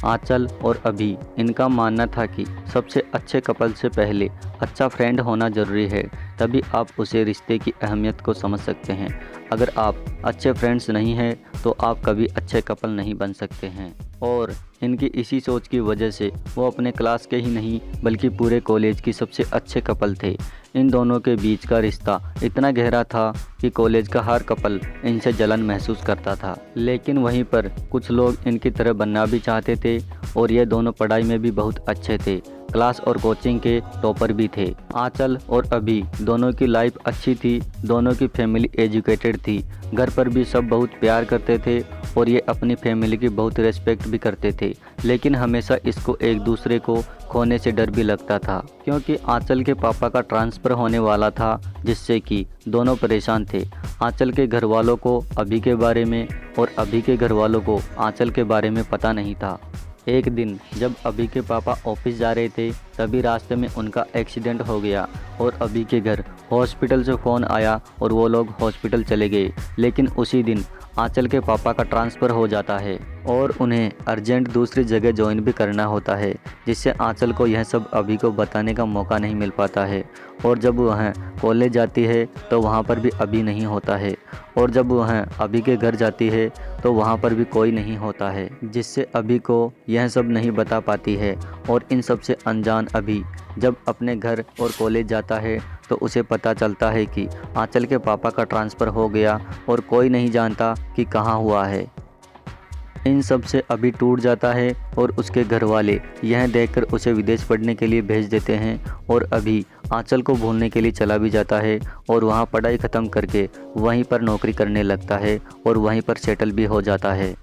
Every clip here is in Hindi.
आंचल और अभी, इनका मानना था कि सबसे अच्छे कपल से पहले अच्छा फ्रेंड होना ज़रूरी है, तभी आप उसे रिश्ते की अहमियत को समझ सकते हैं। अगर आप अच्छे फ्रेंड्स नहीं हैं तो आप कभी अच्छे कपल नहीं बन सकते हैं। और इनकी इसी सोच की वजह से वो अपने क्लास के ही नहीं बल्कि पूरे कॉलेज की सबसे अच्छे कपल थे। इन दोनों के बीच का रिश्ता इतना गहरा था कि कॉलेज का हर कपल इनसे जलन महसूस करता था। लेकिन वहीं पर कुछ लोग इनकी तरह बनना भी चाहते थे और ये दोनों पढ़ाई में भी बहुत अच्छे थे, क्लास और कोचिंग के टॉपर भी थे। आंचल और अभी दोनों की लाइफ अच्छी थी, दोनों की फैमिली एजुकेटेड थी, घर पर भी सब बहुत प्यार करते थे और ये अपनी फैमिली की बहुत रिस्पेक्ट भी करते थे। लेकिन हमेशा इसको एक दूसरे को खोने से डर भी लगता था, क्योंकि आंचल के पापा का ट्रांसफ़र होने वाला था, जिससे कि दोनों परेशान थे। आंचल के घर वालों को अभी के बारे में और अभी के घर वालों को आंचल के बारे में पता नहीं था। एक दिन जब अभी के पापा ऑफिस जा रहे थे, तभी रास्ते में उनका एक्सीडेंट हो गया और अभी के घर हॉस्पिटल से फ़ोन आया और वो लोग हॉस्पिटल चले गए। लेकिन उसी दिन आंचल के पापा का ट्रांसफ़र हो जाता है और उन्हें अर्जेंट दूसरी जगह ज्वाइन भी करना होता है, जिससे आंचल को यह सब अभी को बताने का मौका नहीं मिल पाता है। और जब वह कॉलेज जाती है तो वहाँ पर भी अभी नहीं होता है, और जब वह अभी के घर जाती है तो वहाँ पर भी कोई नहीं होता है, जिससे अभी को यह सब नहीं बता पाती है। और इन सब से अनजान अभी जब अपने घर और कॉलेज जाता है तो उसे पता चलता है कि आंचल के पापा का ट्रांसफ़र हो गया और कोई नहीं जानता कि कहाँ हुआ है। इन सब से अभी टूट जाता है और उसके घर वाले यह देखकर उसे विदेश पढ़ने के लिए भेज देते हैं, और अभी आंचल को भूलने के लिए चला भी जाता है और वहाँ पढ़ाई ख़त्म करके वहीं पर नौकरी करने लगता है और वहीं पर सेटल भी हो जाता है।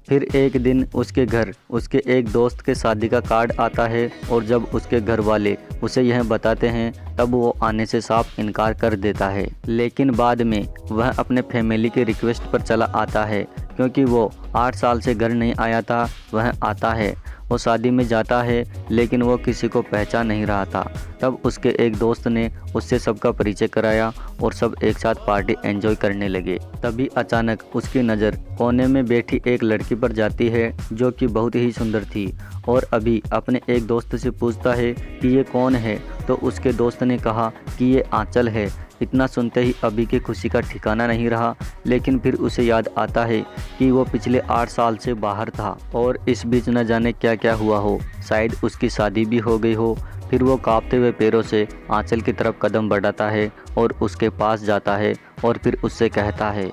फिर एक दिन उसके घर उसके एक दोस्त के शादी का कार्ड आता है, और जब उसके घर वाले उसे यह बताते हैं तब वो आने से साफ इनकार कर देता है। लेकिन बाद में वह अपने फैमिली के रिक्वेस्ट पर चला आता है, क्योंकि वो 8 साल से घर नहीं आया था। वह आता है, वो शादी में जाता है, लेकिन वो किसी को पहचान नहीं रहा था। तब उसके एक दोस्त ने उससे सबका परिचय कराया और सब एक साथ पार्टी एंजॉय करने लगे। तभी अचानक उसकी नज़र कोने में बैठी एक लड़की पर जाती है, जो कि बहुत ही सुंदर थी। और अभी अपने एक दोस्त से पूछता है कि ये कौन है, तो उसके दोस्त ने कहा कि ये आंचल है। इतना सुनते ही अभी की खुशी का ठिकाना नहीं रहा, लेकिन फिर उसे याद आता है कि वो पिछले 8 साल से बाहर था और इस बीच न जाने क्या क्या हुआ हो, शायद उसकी शादी भी हो गई हो। फिर वो कांपते हुए पैरों से आंचल की तरफ कदम बढ़ाता है और उसके पास जाता है और फिर उससे कहता है।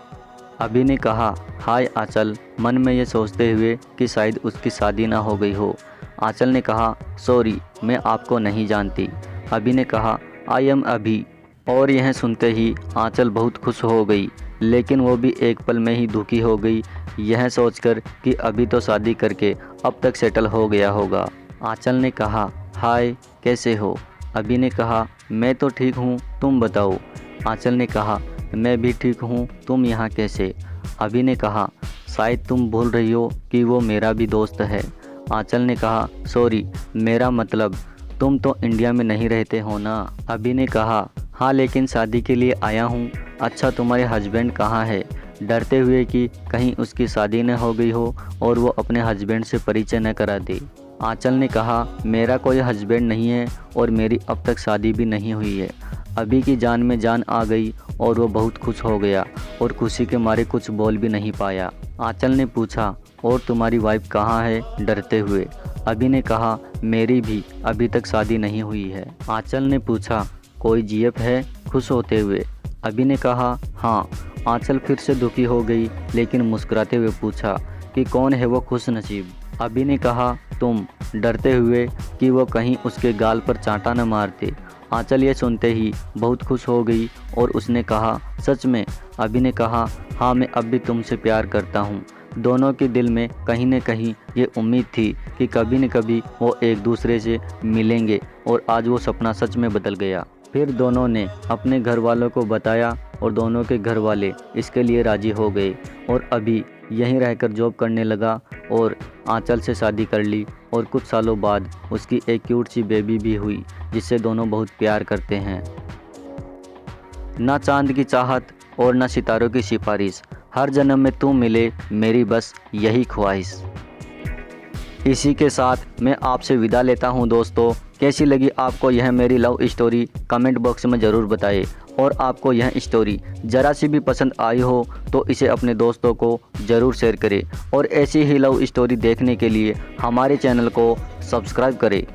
अभी ने कहा, हाय आंचल, मन में ये सोचते हुए कि शायद उसकी शादी ना हो गई हो। आंचल ने कहा, सॉरी, मैं आपको नहीं जानती। अभी ने कहा, आई एम अभी। और यह सुनते ही आंचल बहुत खुश हो गई, लेकिन वो भी एक पल में ही दुखी हो गई, यह सोचकर कि अभी तो शादी करके अब तक सेटल हो गया होगा। आंचल ने कहा, हाय, कैसे हो? अभी ने कहा, मैं तो ठीक हूँ, तुम बताओ। आंचल ने कहा, मैं भी ठीक हूँ, तुम यहाँ कैसे? अभी ने कहा, शायद तुम भूल रही हो कि वो मेरा भी दोस्त है। आंचल ने कहा, सॉरी, मेरा मतलब तुम तो इंडिया में नहीं रहते हो ना? अभी ने कहा, हाँ, लेकिन शादी के लिए आया हूँ। अच्छा, तुम्हारे हस्बैंड कहाँ है? डरते हुए कि कहीं उसकी शादी न हो गई हो और वो अपने हस्बैंड से परिचय न करा दे। आंचल ने कहा, मेरा कोई हस्बैंड नहीं है और मेरी अब तक शादी भी नहीं हुई है। अभी की जान में जान आ गई और वो बहुत खुश हो गया और खुशी के मारे कुछ बोल भी नहीं पाया। आंचल ने पूछा, और तुम्हारी वाइफ कहाँ है? डरते हुए अभी ने कहा, मेरी भी अभी तक शादी नहीं हुई है। आंचल ने पूछा, कोई जीएफ है? खुश होते हुए अभी ने कहा, हाँ। आंचल फिर से दुखी हो गई, लेकिन मुस्कुराते हुए पूछा कि कौन है वो खुश नसीब? अभी ने कहा, तुम। डरते हुए कि वो कहीं उसके गाल पर चांटा न मारते। आंचल ये सुनते ही बहुत खुश हो गई और उसने कहा, सच में? अभी ने कहा, हाँ, मैं अब भी तुमसे प्यार करता हूँ। दोनों के दिल में कहीं न कहीं ये उम्मीद थी कि कभी न कभी वो एक दूसरे से मिलेंगे, और आज वो सपना सच में बदल गया। फिर दोनों ने अपने घर वालों को बताया और दोनों के घर वाले इसके लिए राज़ी हो गए, और अभी यहीं रहकर जॉब करने लगा और आंचल से शादी कर ली। और कुछ सालों बाद उसकी एक क्यूट सी बेबी भी हुई, जिससे दोनों बहुत प्यार करते हैं। ना चांद की चाहत और ना सितारों की सिफारिश, हर जन्म में तू मिले, मेरी बस यही ख्वाहिश। इसी के साथ मैं आपसे विदा लेता हूं दोस्तों। कैसी लगी आपको यह मेरी लव स्टोरी कमेंट बॉक्स में ज़रूर बताइए। और आपको यह स्टोरी ज़रा सी भी पसंद आई हो तो इसे अपने दोस्तों को ज़रूर शेयर करें। और ऐसी ही लव स्टोरी देखने के लिए हमारे चैनल को सब्सक्राइब करें।